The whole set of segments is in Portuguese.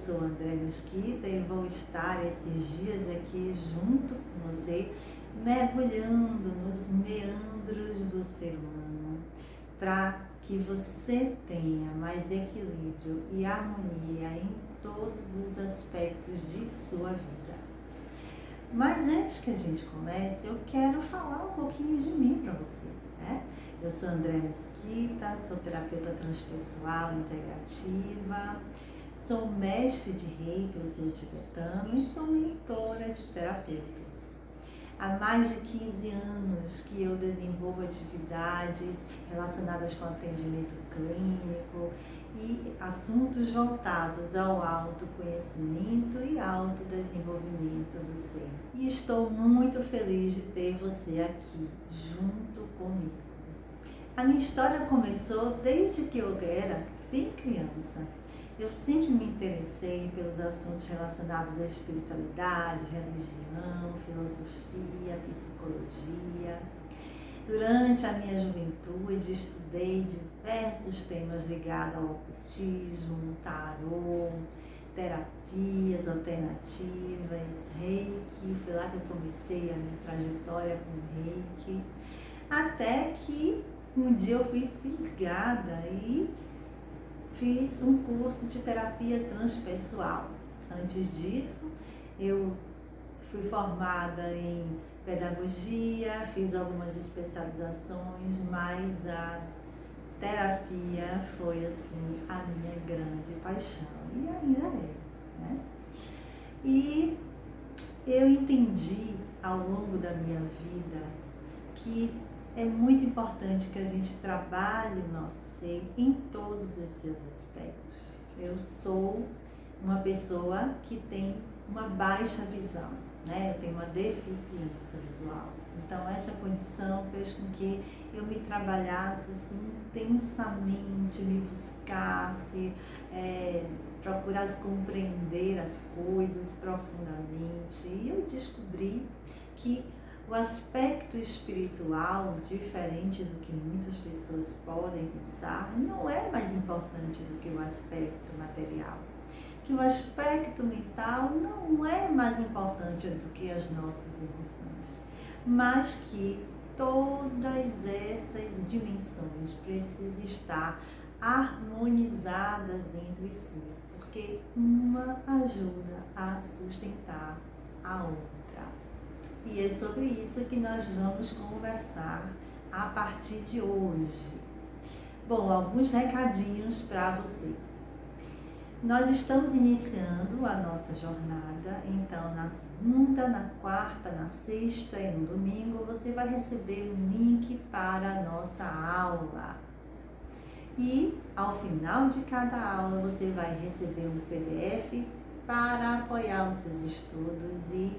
sou André Mesquita e vou estar esses dias aqui junto com você, mergulhando nos meandros do ser humano, para que você tenha mais equilíbrio e harmonia em todos os aspectos de sua vida. Mas antes que a gente comece, eu quero falar um pouquinho de mim para você, né? Eu sou André Mesquita, sou terapeuta transpessoal integrativa, sou mestre de Reiki, ou seja, tibetano, e sou mentora de terapeutas. Há mais de 15 anos que eu desenvolvo atividades relacionadas com atendimento clínico e assuntos voltados ao autoconhecimento e autodesenvolvimento do ser. E estou muito feliz de ter você aqui junto comigo. A minha história começou desde que eu era bem criança. Eu sempre me interessei pelos assuntos relacionados à espiritualidade, religião, filosofia, psicologia. Durante a minha juventude, estudei diversos temas ligados ao ocultismo, tarô, terapias alternativas, Reiki. Foi lá que eu comecei a minha trajetória com Reiki. Até que um dia eu fui fisgada e fiz um curso de terapia transpessoal. Antes disso, eu fui formada em pedagogia, fiz algumas especializações, mas a terapia foi assim a minha grande paixão e ainda é, né? E eu entendi ao longo da minha vida que é muito importante que a gente trabalhe o nosso ser em todos os seus aspectos. Eu sou uma pessoa que tem uma baixa visão, né? Eu tenho uma deficiência visual. Então essa condição fez com que eu me trabalhasse assim, intensamente, me buscasse, procurasse compreender as coisas profundamente. E eu descobri que o aspecto espiritual, diferente do que muitas pessoas podem pensar, não é mais importante do que o aspecto material. Que o aspecto mental não é mais importante do que as nossas emoções, mas que todas essas dimensões precisam estar harmonizadas entre si, porque uma ajuda a sustentar a outra. E é sobre isso que nós vamos conversar a partir de hoje. Bom, alguns recadinhos para você. Nós estamos iniciando a nossa jornada, então na segunda, na quarta, na sexta e no domingo você vai receber um link para a nossa aula. E ao final de cada aula você vai receber um PDF para apoiar os seus estudos e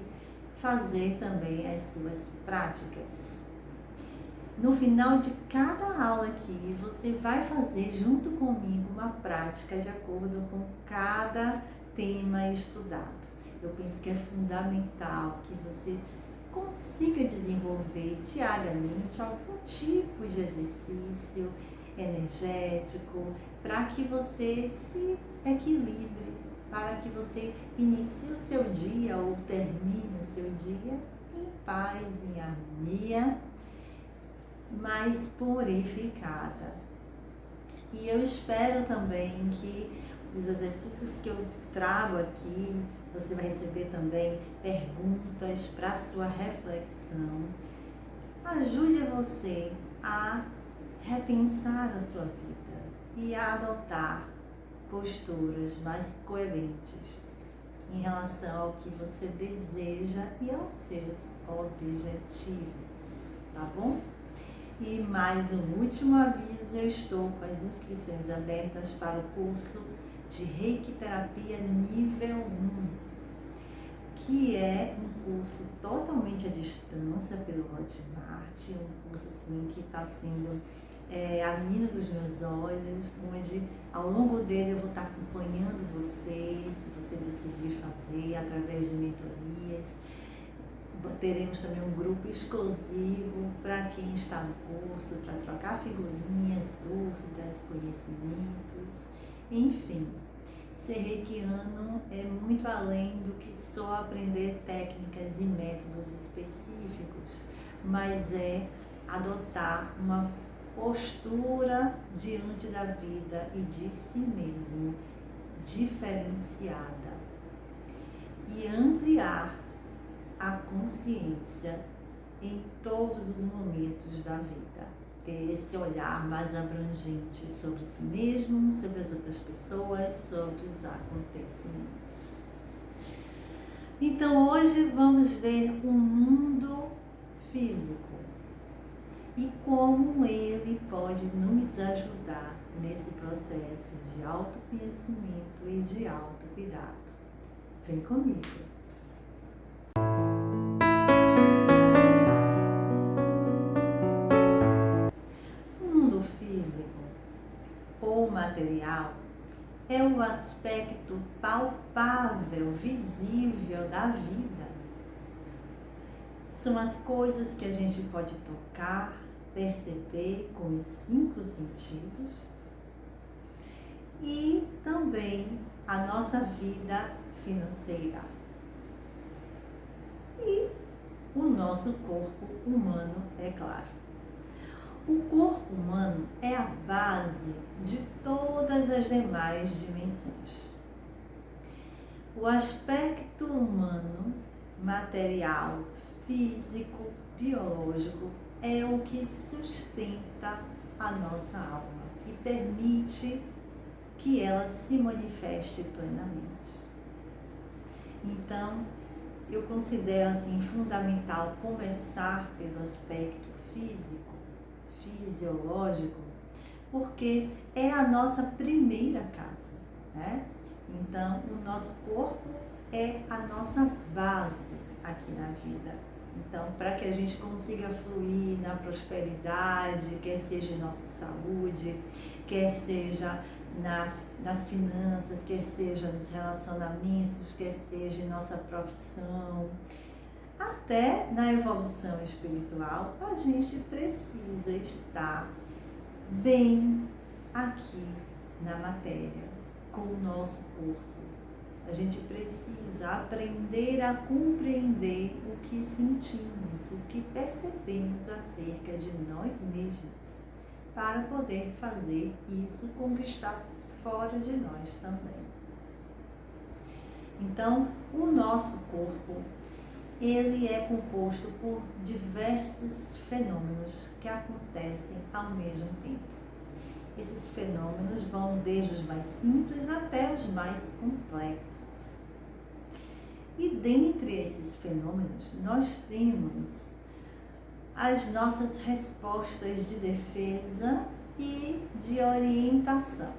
fazer também as suas práticas. No final de cada aula aqui, você vai fazer junto comigo uma prática de acordo com cada tema estudado. Eu penso que é fundamental que você consiga desenvolver diariamente algum tipo de exercício energético para que você se equilibre, para que você inicie o seu dia ou termine o seu dia em paz, em harmonia, mais purificada. E eu espero também que os exercícios que eu trago aqui, você vai receber também perguntas para sua reflexão, ajude você a repensar a sua vida e a adotar posturas mais coerentes em relação ao que você deseja e aos seus objetivos, tá bom? E mais um último aviso, eu estou com as inscrições abertas para o curso de Reiki Terapia nível 1, que é um curso totalmente à distância pelo Hotmart, um curso assim que está sendo a menina dos meus olhos, onde ao longo dele eu vou estar acompanhando você, se você decidir fazer, através de mentorias. Teremos também um grupo exclusivo para quem está no curso, para trocar figurinhas, dúvidas, conhecimentos, enfim. Ser reikiano é muito além do que só aprender técnicas e métodos específicos, mas é adotar uma postura diante da vida e de si mesmo diferenciada e ampliar a consciência em todos os momentos da vida. Ter esse olhar mais abrangente sobre si mesmo, sobre as outras pessoas, sobre os acontecimentos. Então hoje vamos ver o mundo físico e como ele pode nos ajudar nesse processo de autoconhecimento e de autocuidado. Vem comigo! Ou material é o aspecto palpável, visível da vida. São as coisas que a gente pode tocar, perceber com os 5 sentidos e também a nossa vida financeira e o nosso corpo humano, é claro. O corpo humano é a base de todas as demais dimensões. O aspecto humano, material, físico, biológico é o que sustenta a nossa alma e permite que ela se manifeste plenamente. Então, eu considero assim fundamental começar pelo aspecto físico, fisiológico, porque é a nossa primeira casa, né? Então, o nosso corpo é a nossa base aqui na vida. Então, para que a gente consiga fluir na prosperidade, quer seja em nossa saúde, quer seja nas finanças, quer seja nos relacionamentos, quer seja em nossa profissão, até na evolução espiritual, a gente precisa estar bem aqui na matéria, com o nosso corpo. A gente precisa aprender a compreender o que sentimos, o que percebemos acerca de nós mesmos, para poder fazer isso conquistar fora de nós também. Então, o nosso corpo, ele é composto por diversos fenômenos que acontecem ao mesmo tempo. Esses fenômenos vão desde os mais simples até os mais complexos. E dentre esses fenômenos, nós temos as nossas respostas de defesa e de orientação.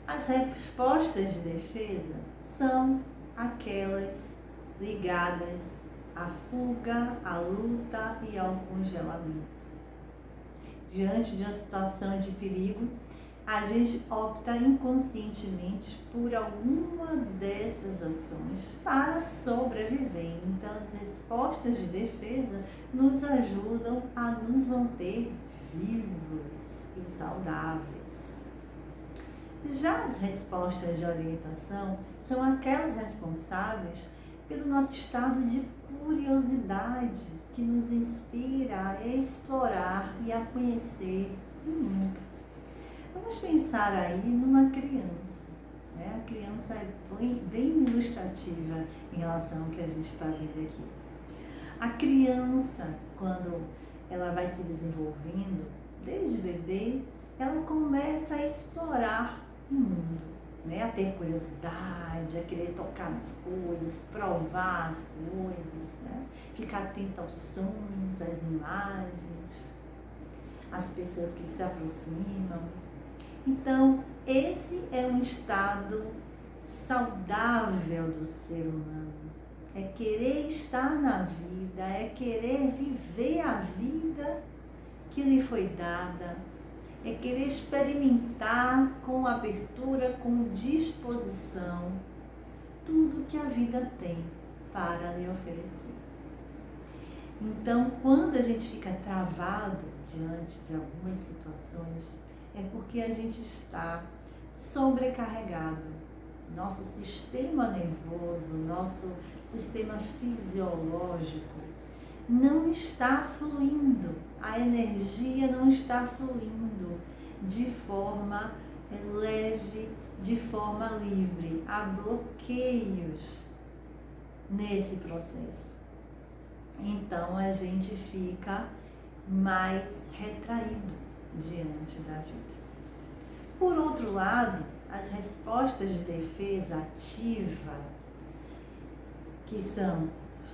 As respostas de defesa são aquelas ligadas à fuga, à luta e ao congelamento. Diante de uma situação de perigo, a gente opta inconscientemente por alguma dessas ações para sobreviver. Então, as respostas de defesa nos ajudam a nos manter vivos e saudáveis. Já as respostas de orientação são aquelas responsáveis pelo nosso estado de curiosidade, que nos inspira a explorar e a conhecer o mundo. Vamos pensar aí numa criança, né? A criança é bem ilustrativa em relação ao que a gente está vendo aqui. A criança, quando ela vai se desenvolvendo, desde bebê, ela começa a explorar o mundo, né? A ter curiosidade, a querer tocar nas coisas, provar as coisas, né? Ficar atento aos sons, às imagens, às pessoas que se aproximam. Então, esse é um estado saudável do ser humano. É querer estar na vida, é querer viver a vida que lhe foi dada, é querer experimentar com abertura, com disposição, tudo que a vida tem para lhe oferecer. Então, quando a gente fica travado diante de algumas situações, é porque a gente está sobrecarregado. Nosso sistema nervoso, nosso sistema fisiológico não está fluindo, a energia não está fluindo de forma leve, de forma livre. Há bloqueios nesse processo. Então a gente fica mais retraído diante da vida. Por outro lado, as respostas de defesa ativa, que são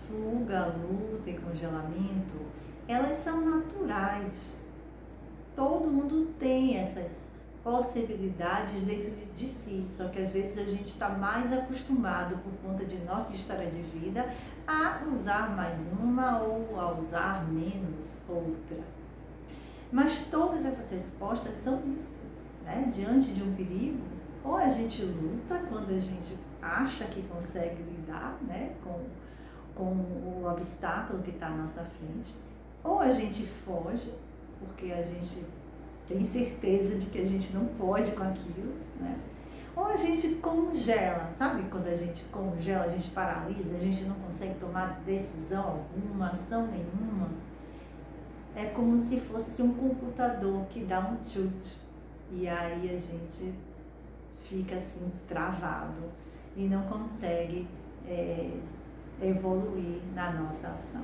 fuga, luta e congelamento, elas são naturais. Todo mundo tem essas possibilidades dentro de si, só que às vezes a gente está mais acostumado por conta de nossa história de vida a usar mais uma ou a usar menos outra. Mas todas essas respostas são lícitas, né? Diante de um perigo, ou a gente luta quando a gente acha que consegue lidar, né, com o obstáculo que está à nossa frente, ou a gente foge, porque a gente tem certeza de que a gente não pode com aquilo, né? Ou a gente congela, sabe? Quando a gente congela, a gente paralisa, a gente não consegue tomar decisão alguma, ação nenhuma. É como se fosse assim, um computador que dá um chute. E aí a gente fica assim travado e não consegue evoluir na nossa ação.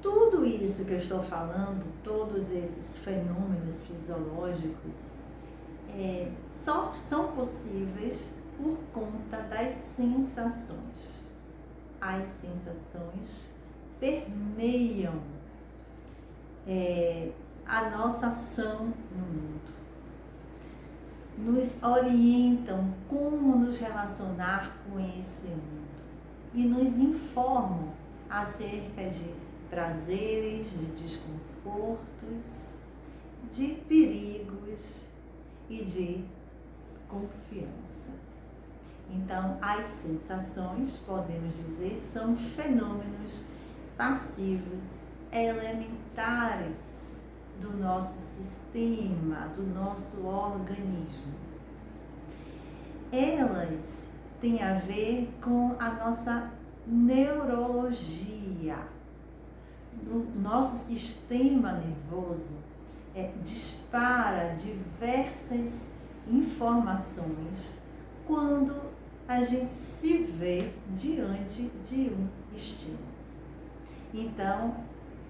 Tudo isso que eu estou falando, todos esses fenômenos fisiológicos, só são possíveis por conta das sensações. As sensações permeiam a nossa ação no mundo, nos orientam como nos relacionar com esse mundo e nos informam acerca de prazeres, de desconfortos, de perigos e de confiança. Então, as sensações, podemos dizer, são fenômenos passivos, elementares do nosso sistema, do nosso organismo. Elas têm a ver com a nossa neurologia. O nosso sistema nervoso dispara diversas informações quando a gente se vê diante de um estímulo. Então,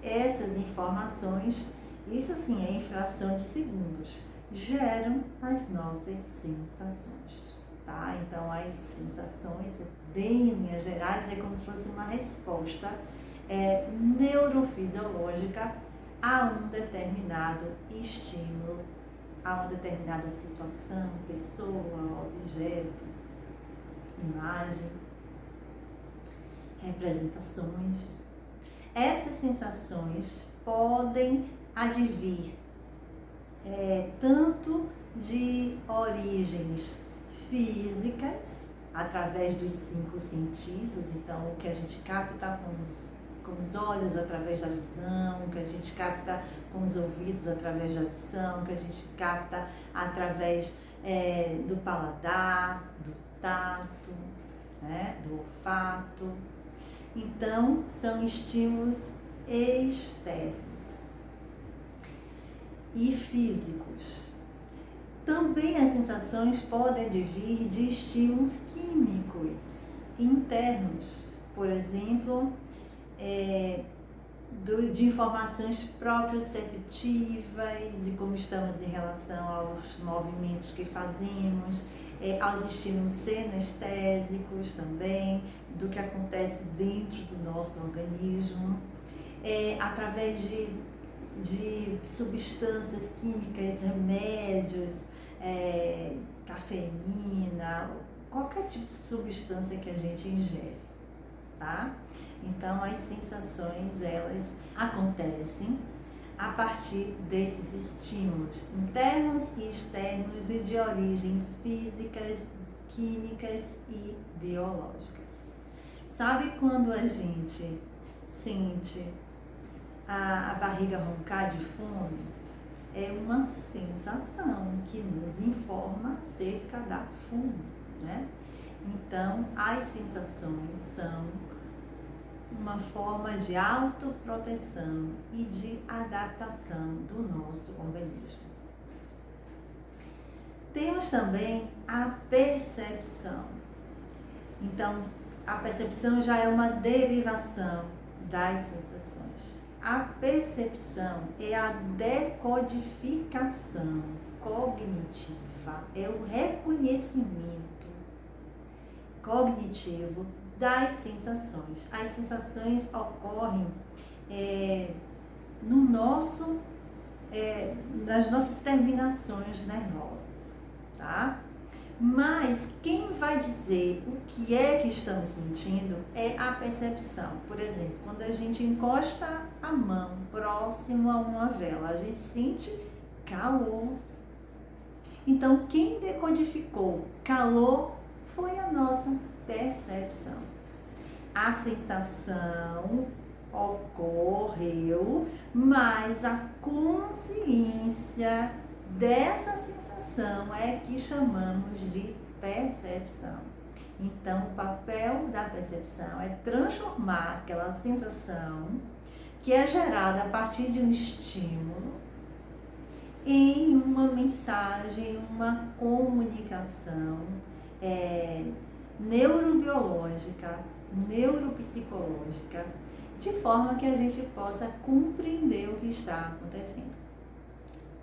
essas informações, isso sim é em fração de segundos, geram as nossas sensações, tá? Então, as sensações, bem em linhas gerais, é como se fosse uma resposta neurofisiológica a um determinado estímulo, a uma determinada situação, pessoa, objeto, imagem, representações. Essas sensações podem advir tanto de origens físicas, através dos 5 sentidos, então o que a gente capta com os olhos através da visão, que a gente capta com os ouvidos através da audição, que a gente capta através do paladar, do tato, né, do olfato. Então, são estímulos externos e físicos. Também as sensações podem advir de estímulos químicos internos, por exemplo, de informações proprioceptivas e como estamos em relação aos movimentos que fazemos, aos estímulos senestésicos também, do que acontece dentro do nosso organismo, através de substâncias químicas, remédios, cafeína, qualquer tipo de substância que a gente ingere, tá? Então, as sensações, elas acontecem a partir desses estímulos internos e externos e de origem físicas, químicas e biológicas. Sabe quando a gente sente a barriga roncar de fome? é uma sensação que nos informa acerca da fome, né? Então, as sensações são uma forma de autoproteção e de adaptação do nosso organismo. Temos também a percepção. Então, a percepção já é uma derivação das sensações. A percepção é a decodificação cognitiva, é o reconhecimento cognitivo das sensações. As sensações ocorrem nas nossas terminações nervosas, tá? Mas quem vai dizer o que é que estamos sentindo é a percepção. Por exemplo, quando a gente encosta a mão próximo a uma vela, a gente sente calor. Então, quem decodificou calor foi a nossa percepção. A sensação ocorreu, mas a consciência dessa sensação é que chamamos de percepção. Então, o papel da percepção é transformar aquela sensação que é gerada a partir de um estímulo em uma mensagem, uma comunicação neurobiológica, neuropsicológica, de forma que a gente possa compreender o que está acontecendo.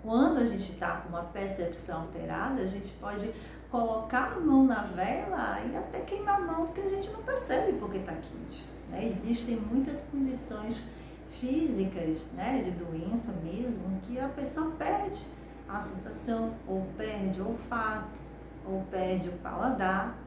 Quando a gente está com uma percepção alterada, a gente pode colocar a mão na vela e até queimar a mão, porque a gente não percebe porque está quente, né? Existem muitas condições físicas, né, de doença mesmo, que a pessoa perde a sensação, ou perde o olfato, ou perde o paladar,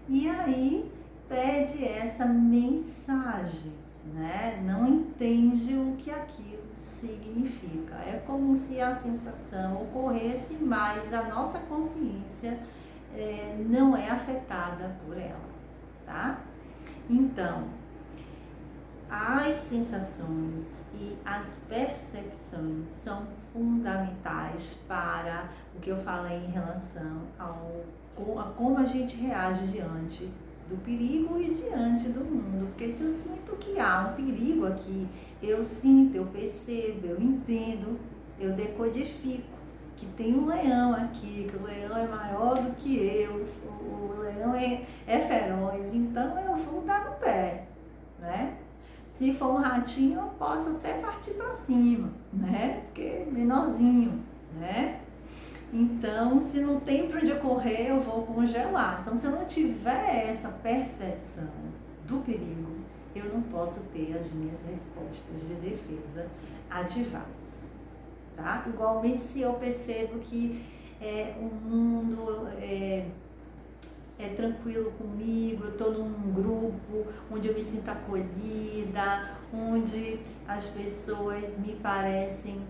e aí perde essa mensagem, né? Não entende o que aquilo significa. É como se a sensação ocorresse, mas a nossa consciência não é afetada por ela, tá? Então, as sensações e as percepções são fundamentais para o que eu falei em relação a como a gente reage diante do perigo e diante do mundo. Porque se eu sinto que há um perigo aqui, eu sinto, eu percebo, eu entendo, eu decodifico que tem um leão aqui, que o leão é maior do que eu, o leão é feroz, então eu vou dar no pé, né? Se for um ratinho, eu posso até partir para cima, né? Porque é menorzinho, né? Então, se não tem para onde eu correr, eu vou congelar. Então, se eu não tiver essa percepção do perigo, eu não posso ter as minhas respostas de defesa ativadas, tá? Igualmente, se eu percebo que o mundo é tranquilo comigo, eu estou num grupo onde eu me sinto acolhida, onde as pessoas me parecem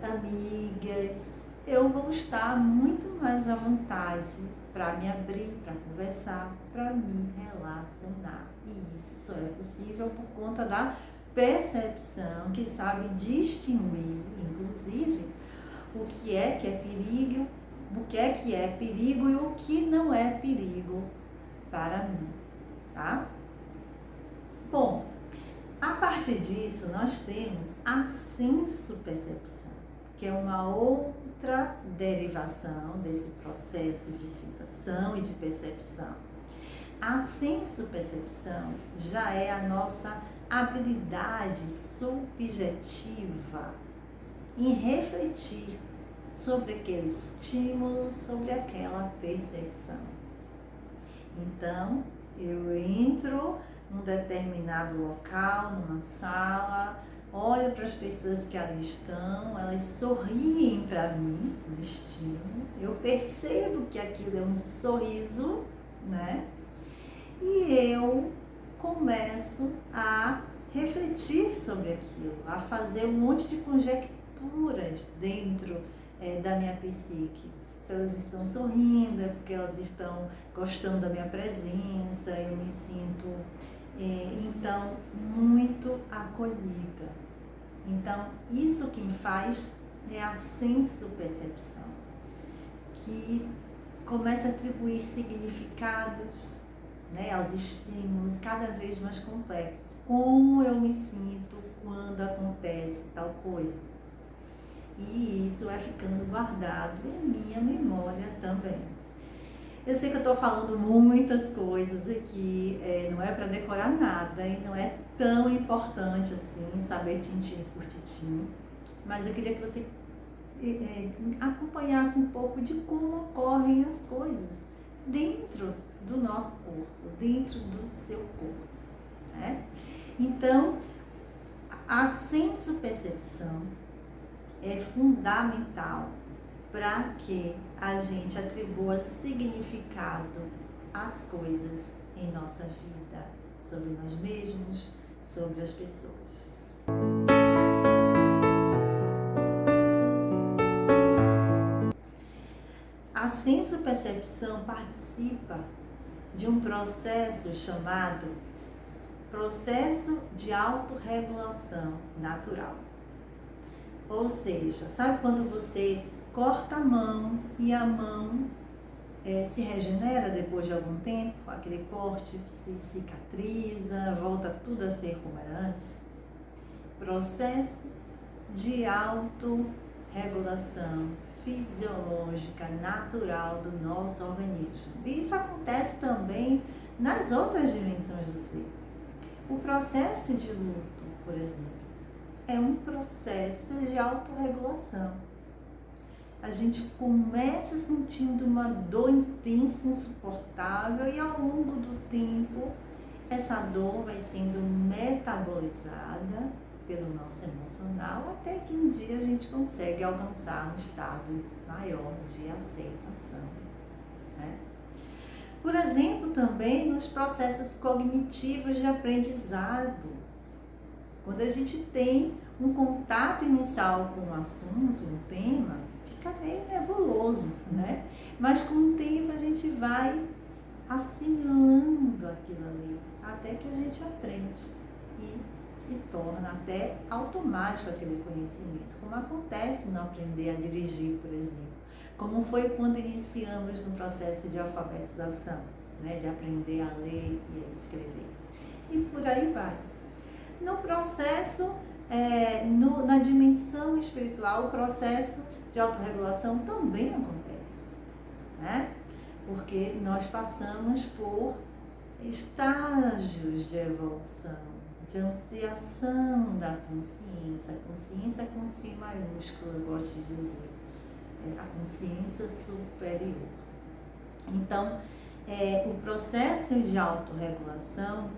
amigas, eu vou estar muito mais à vontade para me abrir, para conversar, para me relacionar. E isso só é possível por conta da percepção que sabe distinguir, inclusive, o que é perigo, o que é perigo e o que não é perigo para mim, tá? Bom, a partir disso nós temos a senso-percepção, que é uma outra derivação desse processo de sensação e de percepção. A senso-percepção já é a nossa habilidade subjetiva em refletir sobre aquele estímulo, sobre aquela percepção. Então, eu entro num determinado local, numa sala, olho para as pessoas que ali estão, elas sorriem para mim, no estímulo, eu percebo que aquilo é um sorriso, né? E eu começo a refletir sobre aquilo, a fazer um monte de conjecturas dentro da minha psique. Se elas estão sorrindo, é porque elas estão gostando da minha presença, eu me sinto, então, muito acolhida, Então, isso quem faz é a senso-percepção, que começa a atribuir significados, né, aos estímulos cada vez mais complexos. Como eu me sinto quando acontece tal coisa? E isso vai ficando guardado em minha memória também. Eu sei que eu estou falando muitas coisas aqui, não é para decorar nada e não é tão importante assim saber tintim por tintim, mas eu queria que você acompanhasse um pouco de como ocorrem as coisas dentro do nosso corpo, dentro do seu corpo, né? Então, a senso-percepção é fundamental para que a gente atribua significado às coisas em nossa vida, sobre nós mesmos, sobre as pessoas. A senso-percepção participa de um processo chamado processo de autorregulação natural. Ou seja, sabe quando você corta a mão e a mão se regenera depois de algum tempo? Aquele corte se cicatriza, volta tudo a ser como era antes? Processo de autorregulação fisiológica natural do nosso organismo. E isso acontece também nas outras dimensões do ser. O processo de luto, por exemplo, é um processo de autorregulação. A gente começa sentindo uma dor intensa, insuportável, e ao longo do tempo essa dor vai sendo metabolizada pelo nosso emocional, até que um dia a gente consegue alcançar um estado maior de aceitação, né? Por exemplo, também nos processos cognitivos de aprendizado. Quando a gente tem um contato inicial com o assunto, um tema, fica meio nebuloso, né? Mas com o tempo a gente vai assimilando aquilo ali, até que a gente aprende e se torna até automático aquele conhecimento, como acontece no aprender a dirigir, por exemplo. Como foi quando iniciamos no processo de alfabetização, né? De aprender a ler e a escrever. E por aí vai. No processo, na dimensão espiritual, o processo de autorregulação também acontece, né? Porque nós passamos por estágios de evolução, de ampliação da consciência. A consciência com C maiúsculo, eu gosto de dizer. A consciência superior. Então, o processo de autorregulação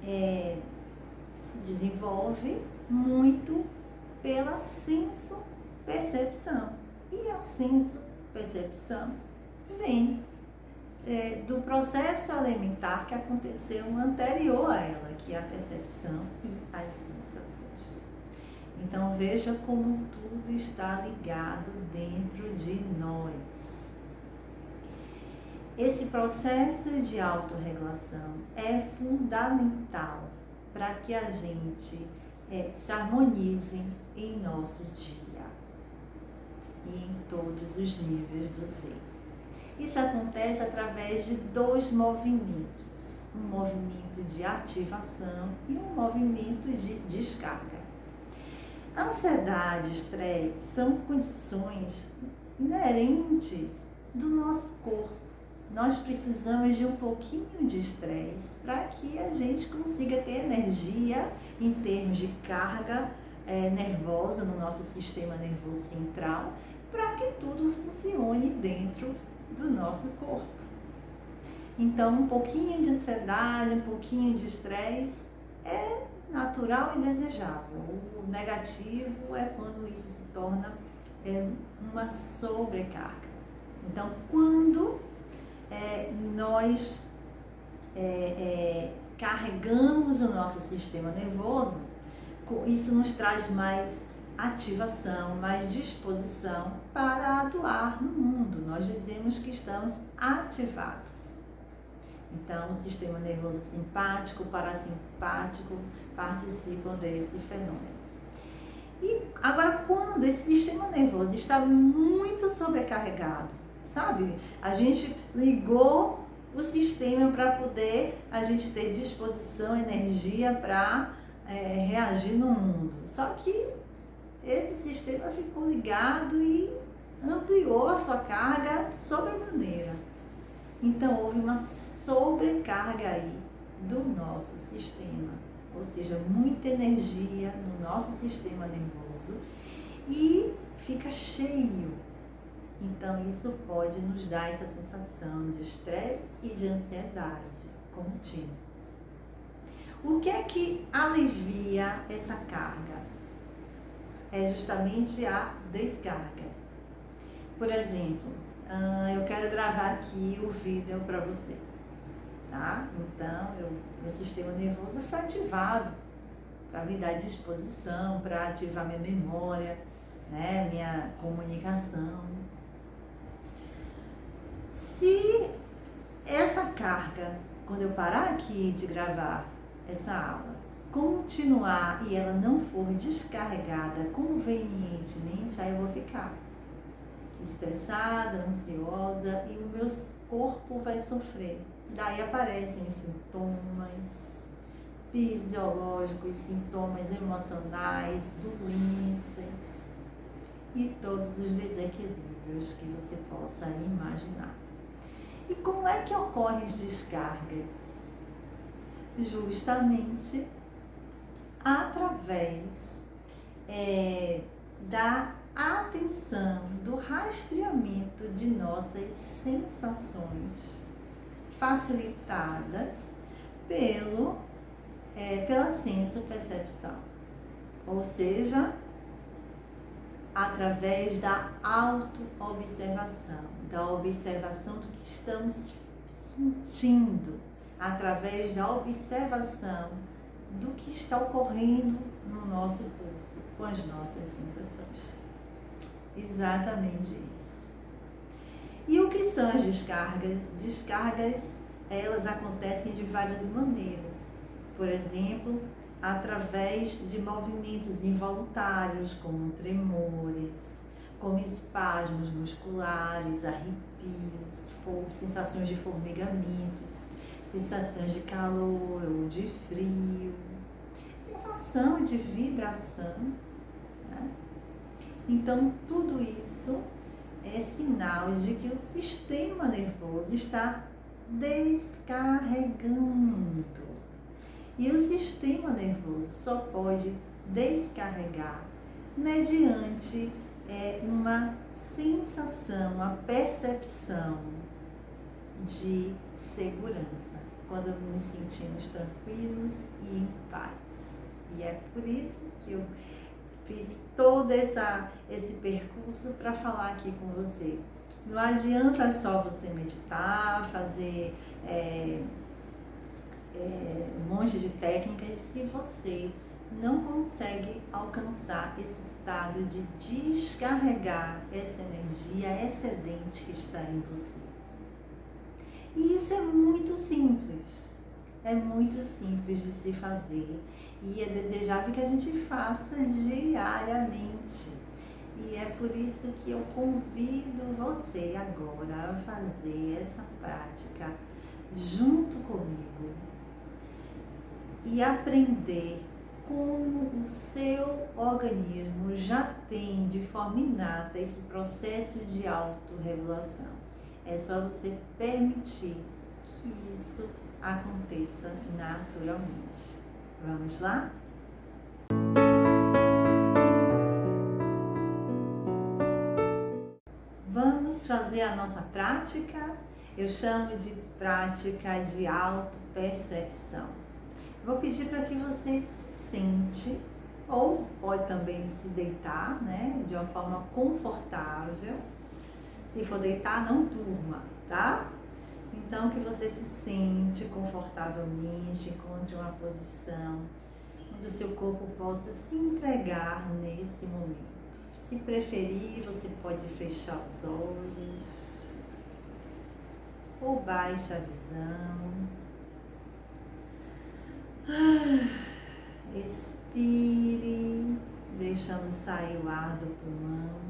se desenvolve muito pela senso-percepção. E a senso-percepção vem do processo alimentar que aconteceu anterior a ela, que é a percepção e as sensações. Então veja como tudo está ligado dentro de nós. Esse processo de autorregulação é fundamental para que a gente se harmonize em nosso dia e em todos os níveis do ser. Isso acontece através de dois movimentos, um movimento de ativação e um movimento de descarga. Ansiedade e estresse são condições inerentes do nosso corpo. Nós precisamos de um pouquinho de estresse para que a gente consiga ter energia em termos de carga nervosa no nosso sistema nervoso central, para que tudo funcione dentro do nosso corpo. Então, um pouquinho de ansiedade, um pouquinho de estresse é natural e desejável. O negativo é quando isso se torna uma sobrecarga. Então, quando nós carregamos o nosso sistema nervoso, isso nos traz mais ativação, mais disposição para atuar no mundo. Nós dizemos que estamos ativados. Então, o sistema nervoso simpático, parasimpático participam desse fenômeno. E agora, quando esse sistema nervoso está muito sobrecarregado, sabe? A gente ligou o sistema para poder a gente ter disposição, energia para reagir no mundo. Só que esse sistema ficou ligado e ampliou a sua carga sobremaneira. Então houve uma sobrecarga aí do nosso sistema, ou seja, muita energia no nosso sistema nervoso e fica cheio. Então isso pode nos dar essa sensação de estresse e de ansiedade contínua. O que é que alivia essa carga? É justamente a descarga. Por exemplo, eu quero gravar aqui o vídeo para você, tá? Então, meu sistema nervoso foi ativado para me dar disposição, para ativar minha memória, né? Minha comunicação. Se essa carga, quando eu parar aqui de gravar essa aula, continuar e ela não for descarregada convenientemente, aí eu vou ficar estressada, ansiosa e o meu corpo vai sofrer. Daí aparecem sintomas fisiológicos, sintomas emocionais, doenças e todos os desequilíbrios que você possa imaginar. E como é que ocorrem as descargas? Justamente através da atenção, do rastreamento de nossas sensações, facilitadas pela senso-percepção, ou seja, através da auto-observação, da observação do que estamos sentindo, através da observação do que está ocorrendo no nosso corpo, com as nossas sensações. Exatamente isso. E o que são as descargas? Descargas, elas acontecem de várias maneiras. Por exemplo, através de movimentos involuntários, como tremores, como espasmos musculares, arrepios, sensações de formigamentos, sensações de calor ou de frio, sensação de vibração, né? Então, tudo isso é sinal de que o sistema nervoso está descarregando. E o sistema nervoso só pode descarregar mediante uma sensação, uma percepção de segurança, quando nos sentimos tranquilos e em paz. E é por isso que eu fiz todo esse percurso para falar aqui com você. Não adianta só você meditar, fazer um monte de técnicas se você não consegue alcançar esse estado de descarregar essa energia excedente que está em você. E isso é muito simples de se fazer e é desejável que a gente faça diariamente. E é por isso que eu convido você agora a fazer essa prática junto comigo e aprender como o seu organismo já tem de forma inata esse processo de autorregulação. É só você permitir que isso aconteça naturalmente. Vamos lá? Vamos fazer a nossa prática. Eu chamo de prática de autopercepção. Vou pedir para que você se sente, ou pode também se deitar, né, de uma forma confortável. Se for deitar, não durma, tá? Então, que você se sente confortavelmente, encontre uma posição onde o seu corpo possa se entregar nesse momento. Se preferir, você pode fechar os olhos ou baixa a visão. Expire deixando sair o ar do pulmão.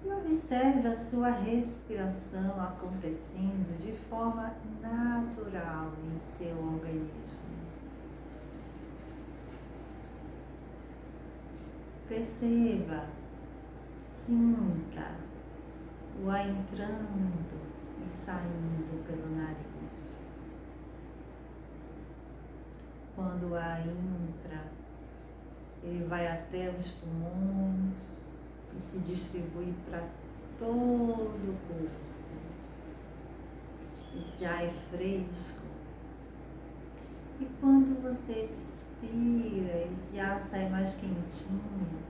E observe a sua respiração acontecendo de forma natural em seu organismo. Perceba, sinta o ar entrando e saindo pelo nariz. Quando o ar entra, ele vai até os pulmões e se distribui para todo o corpo. Esse ar é fresco. E quando você expira, esse ar sai mais quentinho.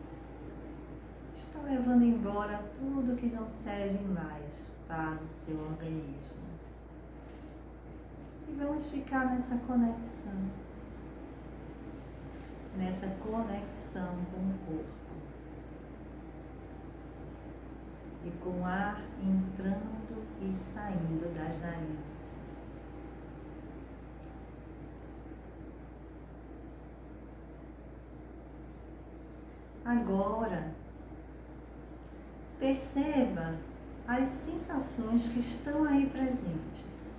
Está levando embora tudo que não serve mais para o seu organismo. E vamos ficar nessa conexão. Nessa conexão com o corpo. E com o ar entrando e saindo das narinas. Agora, perceba as sensações que estão aí presentes.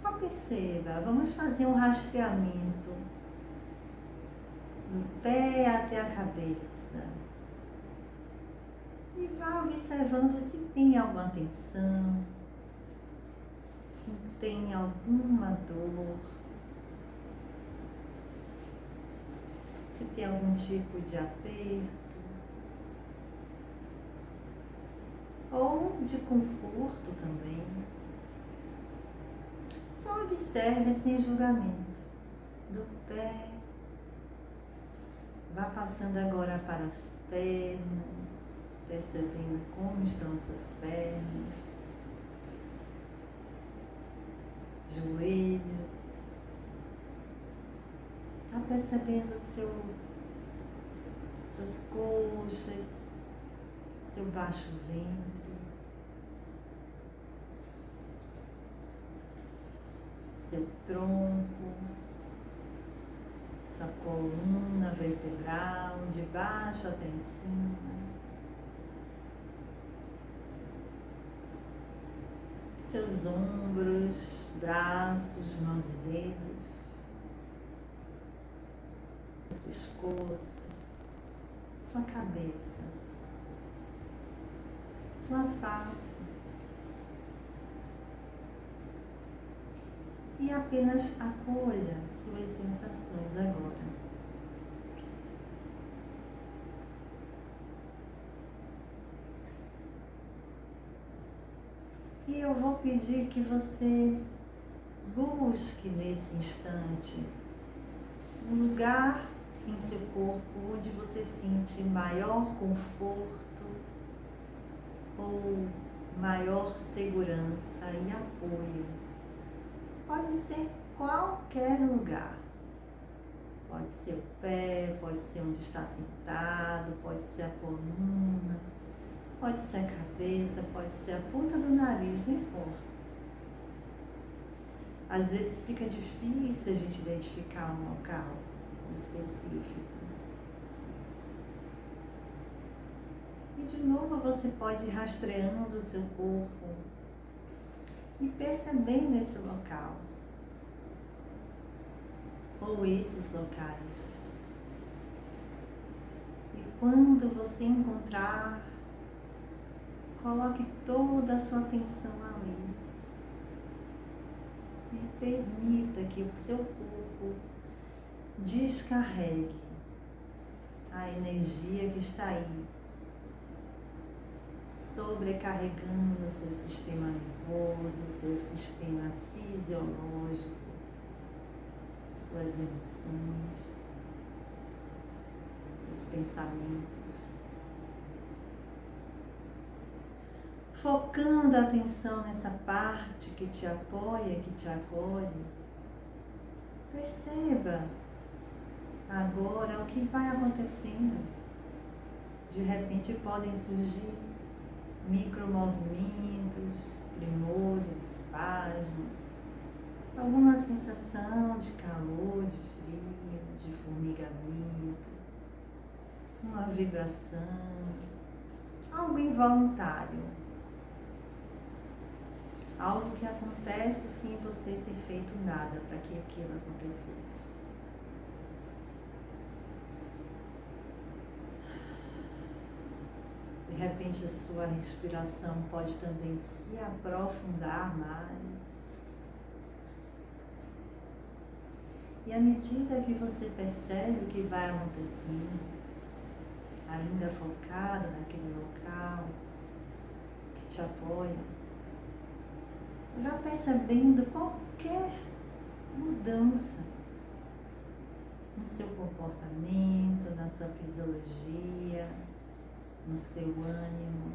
Só perceba, vamos fazer um rastreamento do pé até a cabeça. E vá observando se tem alguma tensão, se tem alguma dor, se tem algum tipo de aperto ou de conforto também. Só observe sem julgamento, do pé, vá passando agora para as pernas, percebendo como estão suas pernas, joelhos, está percebendo suas coxas, seu baixo ventre, seu tronco, sua coluna vertebral, de baixo até em cima. Seus ombros, braços, mãos e dedos, pescoço, sua cabeça, sua face. E apenas acolha suas sensações agora. E eu vou pedir que você busque nesse instante um lugar em seu corpo onde você sente maior conforto ou maior segurança e apoio. Pode ser qualquer lugar. Pode ser o pé, pode ser onde está sentado, pode ser a coluna, pode ser a cabeça, pode ser a ponta do nariz, não importa. Às vezes fica difícil a gente identificar um local específico. E de novo você pode ir rastreando o seu corpo e percebendo esse local ou esses locais. E quando você encontrar, coloque toda a sua atenção ali e permita que o seu corpo descarregue a energia que está aí, sobrecarregando o seu sistema nervoso, o seu sistema fisiológico, suas emoções, seus pensamentos. Focando a atenção nessa parte que te apoia, que te acolhe, perceba agora o que vai acontecendo. De repente podem surgir micromovimentos, tremores, espasmos, alguma sensação de calor, de frio, de de formigamento, uma vibração, algo involuntário, algo que acontece sem você ter feito nada para que aquilo acontecesse. De repente a sua respiração pode também se aprofundar mais. E à medida que você percebe o que vai acontecendo, ainda focado naquele local que te apoia, já percebendo qualquer mudança no seu comportamento, na sua fisiologia, no seu ânimo,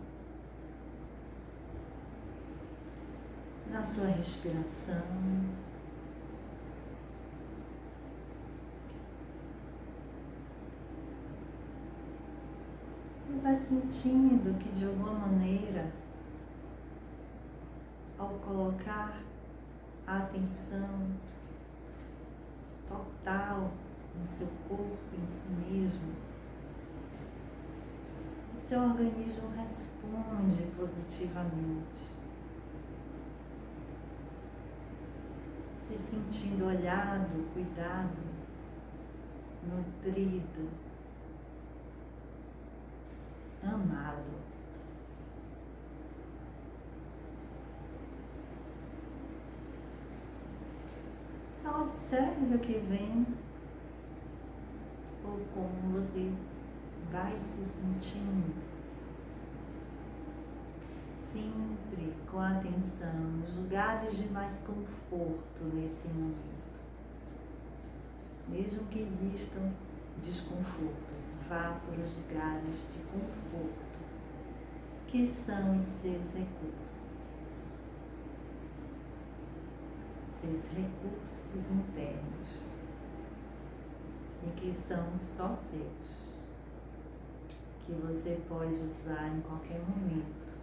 na sua respiração. E vai sentindo que de alguma maneira, ao colocar a atenção total no seu corpo, em si mesmo, o seu organismo responde positivamente, se sentindo olhado, cuidado, nutrido, amado. Só observe o que vem ou como você vai se sentindo, sempre com atenção nos lugares de mais conforto nesse momento. Mesmo que existam desconfortos, vá para os lugares de conforto, que são os seus recursos internos, e que são só seus, que você pode usar em qualquer momento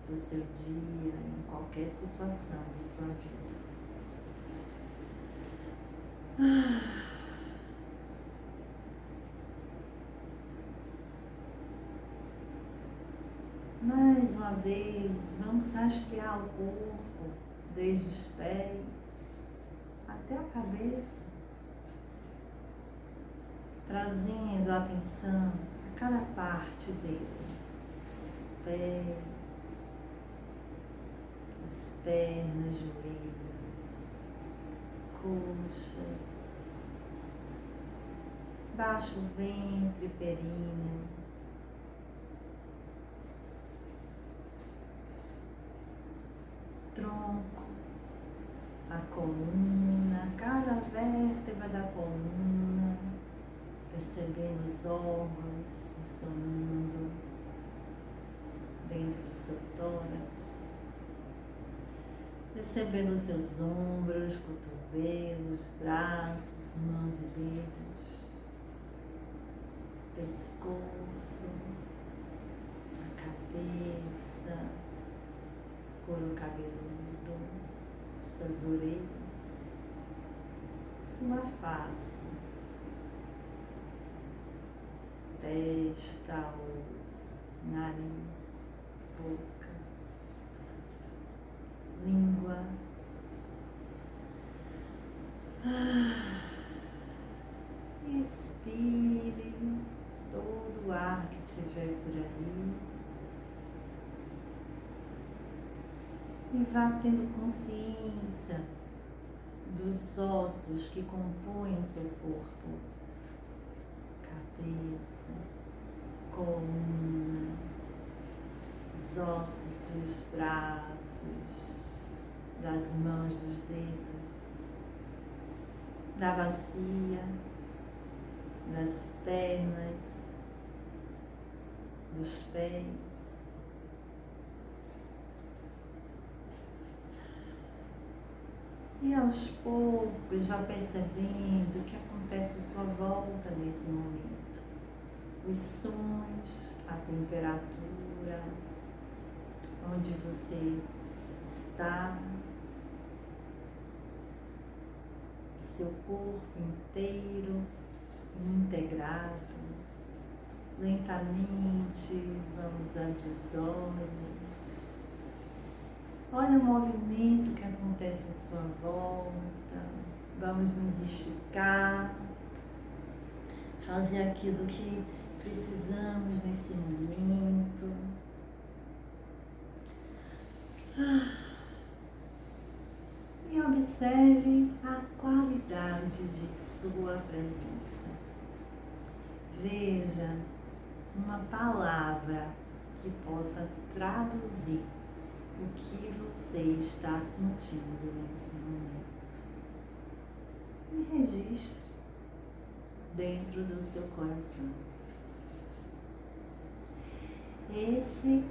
do seu dia, em qualquer situação de sua vida. Mais uma vez, vamos rastrear o corpo, desde os pés até a cabeça, trazendo atenção a cada parte dele, os pés, as pernas, joelhos, coxas, baixo ventre, períneo, tronco, a coluna, cada vértebra da coluna, percebendo os órgãos funcionando dentro do seu tórax, percebendo os seus ombros, cotovelos, braços, mãos e dedos, pescoço, a cabeça, couro cabeludo, suas orelhas, sua face, testa, olhos, nariz, boca, língua. Expire todo o ar que tiver por aí e vá tendo consciência dos ossos que compõem o seu corpo, cabeça, coluna, os ossos dos braços, das mãos, dos dedos, da bacia, das pernas, dos pés. E aos poucos vá percebendo o que acontece à sua volta nesse momento. Os sons, a temperatura, onde você está, seu corpo inteiro, integrado. Lentamente vamos abrir os olhos. Olha o movimento que acontece à sua volta. Vamos nos esticar, fazer aquilo que precisamos nesse momento. E observe a qualidade de sua presença. Veja uma palavra que possa traduzir o que você está sentindo nesse momento. E registre dentro do seu coração. Esse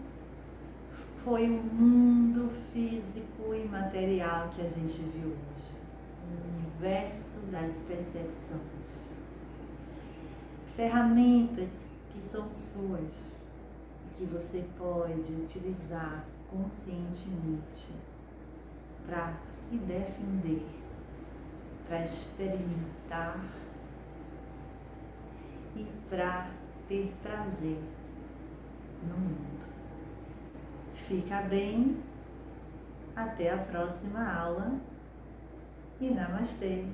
foi o mundo físico e material que a gente viu hoje. O universo das percepções. Ferramentas que são suas e que você pode utilizar conscientemente para se defender, para experimentar e para ter prazer no mundo. Fica bem, até a próxima aula e namastê!